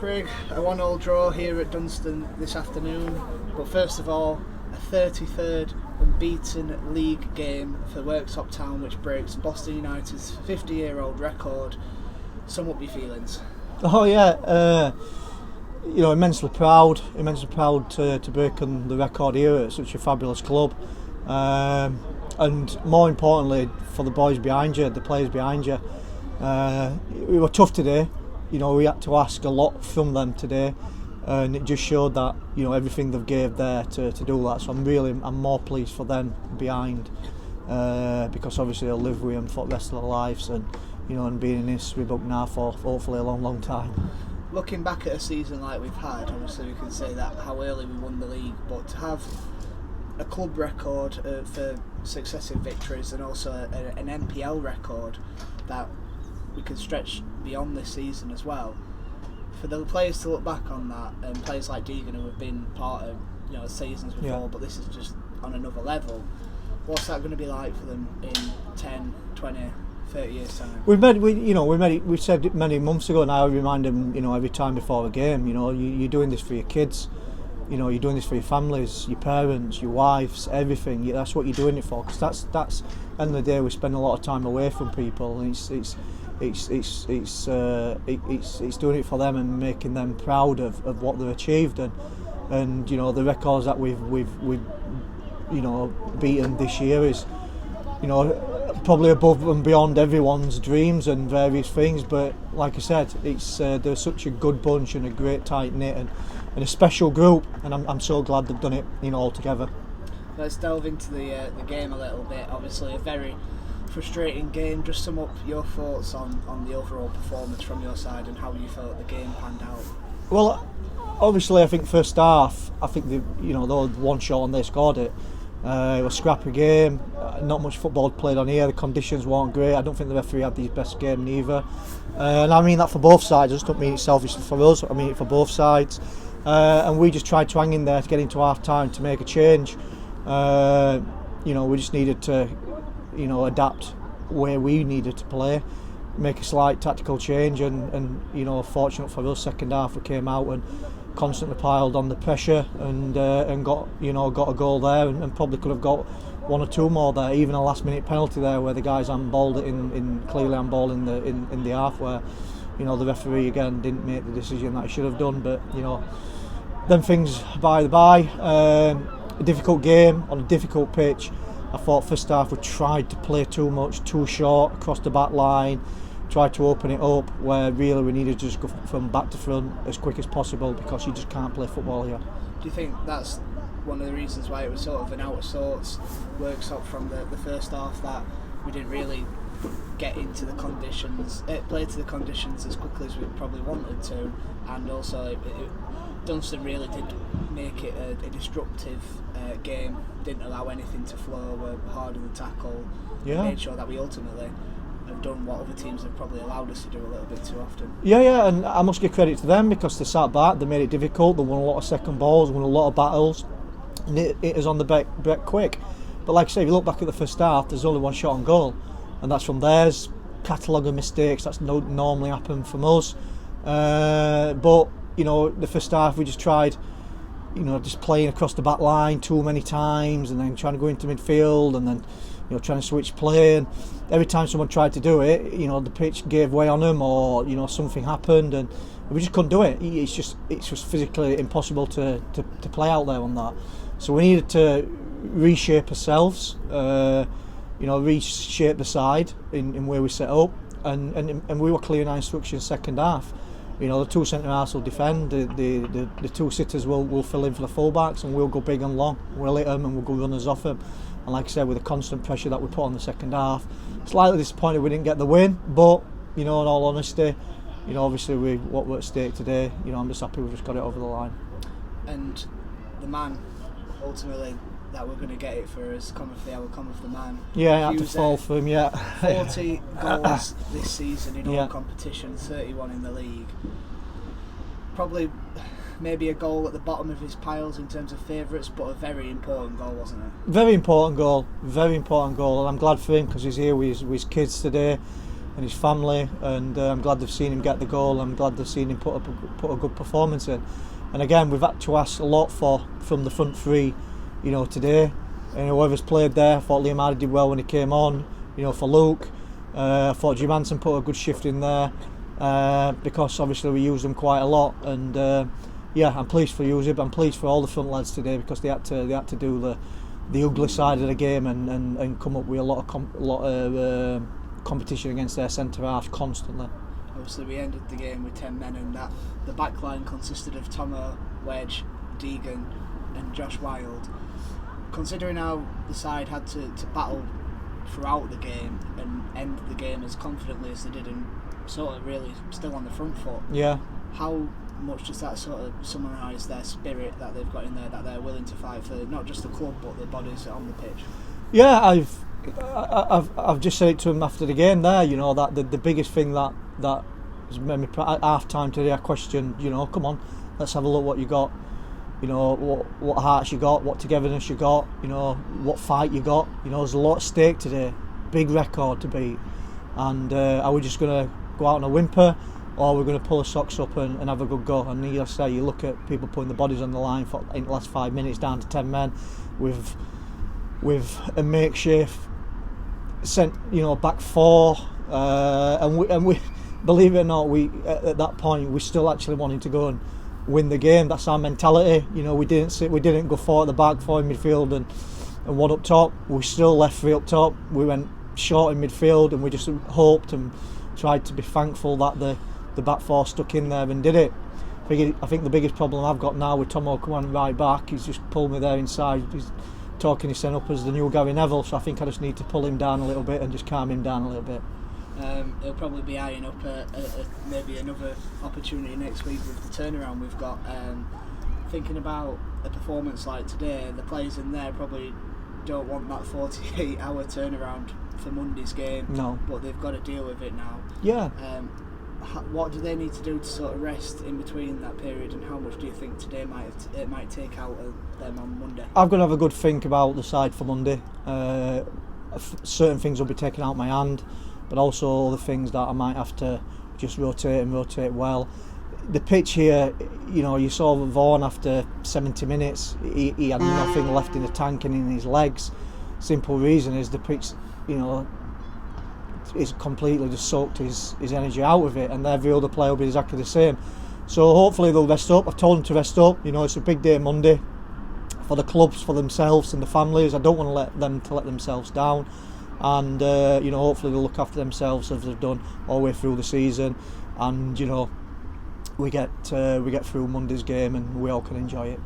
Craig, a 1-1 draw here at Dunston this afternoon, but first of all, a 33rd unbeaten league game for Worktop Town, which breaks Boston United's 50-year-old record. Sum up your feelings. Oh yeah, immensely proud to break on the record here at such a fabulous club, and more importantly for the boys behind you, the players behind you. We were tough today. We had to ask a lot from them today, and it just showed that everything they've gave there to do that. So I'm more pleased for them behind, because obviously they'll live with them for the rest of their lives, and and being in history book now for hopefully a long time. Looking back at a season like we've had, obviously we can say that how early we won the league, but to have a club record for successive victories and also an NPL record that we can stretch beyond this season as well. For the players to look back on that, and players like Deegan who have been part of seasons before, but this is just on another level. What's that going to be like for them in 10, 20, 30 years time? We said it many months ago, and I remind them, every time before a game, you're doing this for your kids. You're doing this for your families, your parents, your wives, everything. That's what you're doing it for. Because that's at the end of the day, we spend a lot of time away from people, and it's doing it for them and making them proud of what they've achieved, and the records that we've beaten this year is probably above and beyond everyone's dreams and various things. But like I said, they're such a good bunch and a great tight knit and a special group, and I'm so glad they've done it all together. Let's delve into the game a little bit. Obviously a very frustrating game. Just sum up your thoughts on the overall performance from your side and how you felt the game panned out. Well, obviously I think first half, they had one shot and they scored it. It was a scrappy game, not much football played on here, the conditions weren't great. I don't think the referee had his best game neither, and I mean that for both sides. I just don't mean it selfishly for us, I mean it for both sides, and we just tried to hang in there to get into half time to make a change. We just needed to adapt where we needed to play, make a slight tactical change, and fortunate for us, second half we came out and constantly piled on the pressure and got a goal there, and probably could have got one or two more there, even a last minute penalty there where the guys handballed it clearly handballed in the half, where the referee again didn't make the decision that he should have done. But them things by the by. A difficult game on a difficult pitch. I thought first half we tried to play too much, too short across the back line, tried to open it up where really we needed to just go from back to front as quick as possible, because you just can't play football here. Do you think that's one of the reasons why it was sort of an out of sorts workshop from the first half, that we didn't really get into the conditions, play to the conditions as quickly as we probably wanted to, and also Dunston really did make it a destructive game, didn't allow anything to flow, were hard in the tackle, made sure that we ultimately have done what other teams have probably allowed us to do a little bit too often. Yeah, and I must give credit to them, because they sat back, they made it difficult, they won a lot of second balls, won a lot of battles, and it is on the break quick. But like I say, if you look back at the first half, there's only one shot on goal, and that's from theirs. Catalogue of mistakes that's normally happen from us, but the first half we just tried just playing across the back line too many times, and then trying to go into midfield, and then trying to switch play, and every time someone tried to do it, the pitch gave way on them, or something happened, and we just couldn't do it. It's just physically impossible to play out there on that. So we needed to reshape ourselves, reshape the side in where we set up, and we were clear in our instructions second half. The two centre halves will defend, the two sitters will fill in for the full-backs, and we'll go big and long, we'll hit them and we'll go runners off them. And like I said, with the constant pressure that we put on the second half, slightly disappointed we didn't get the win, but in all honesty, obviously with what we're at stake today, I'm just happy we just got it over the line. And the man ultimately that we're going to get it for is come of the hour, come of the man. Yeah, I had to fall for him. 40 goals this season in all competitions, 31 in the league. Probably maybe a goal at the bottom of his piles in terms of favourites, but a very important goal, wasn't it? Very important goal, and I'm glad for him, because he's here with his kids today. and his family, and I'm glad they've seen him get the goal. I'm glad they've seen him put a good performance in. And again, we've had to ask a lot from the front three, today. And whoever's played there, I thought Liam Hardy did well when he came on. For Luke, I thought Jim Hansen put a good shift in there because obviously we used them quite a lot. And I'm pleased for Uzib. I'm pleased for all the front lads today because they had to do the ugly side of the game and come up with a lot of competition against their centre half constantly. Obviously, we ended the game with 10 men, and that the back line consisted of Tomo, Wedge, Deegan, and Josh Wilde. Considering how the side had to battle throughout the game and end the game as confidently as they did, and sort of really still on the front foot. Yeah. How much does that sort of summarise their spirit that they've got in there, that they're willing to fight for not just the club but the bodies on the pitch? Yeah, I've just said it to him after the game there. That the biggest thing that made me at half time today, I questioned. Come on, let's have a look what you got. What hearts you got, what togetherness you got. What fight you got. There's a lot at stake today. Big record to beat, and are we just going to go out on a whimper, or we're going to pull the socks up and have a good go? And you look at people putting the bodies on the line in the last 5 minutes down to 10 men with a makeshift back four, and we believe it or not, we at that point we still actually wanted to go and win the game. That's our mentality. We didn't go four at the back, four in midfield and one up top. We still left three up top. We went short in midfield, and we just hoped and tried to be thankful that the back four stuck in there and did it. I think the biggest problem I've got now with Tomo coming right back, he's just pulled me there inside. He's talking his son up as the new Gary Neville, so I think I just need to pull him down a little bit and just calm him down a little bit. He'll probably be eyeing up maybe another opportunity next week with the turnaround we've got. Thinking about a performance like today, the players in there probably don't want that 48-hour turnaround for Monday's game. No. But they've got to deal with it now. Yeah. What do they need to do to sort of rest in between that period, and how much do you think today it might take out of them on Monday? I've got to have a good think about the side for Monday. Certain things will be taken out of my hand, but also other things that I might have to just rotate well. The pitch here, you saw Vaughan after 70 minutes, he had nothing left in the tank and in his legs. Simple reason is the pitch, is completely just soaked his energy out of it, and every other player will be exactly the same. So hopefully they'll rest up. I've told them to rest up. It's a big day Monday for the clubs, for themselves and the families. I don't want to let themselves down, and hopefully they'll look after themselves as they've done all the way through the season, and we get through Monday's game and we all can enjoy it.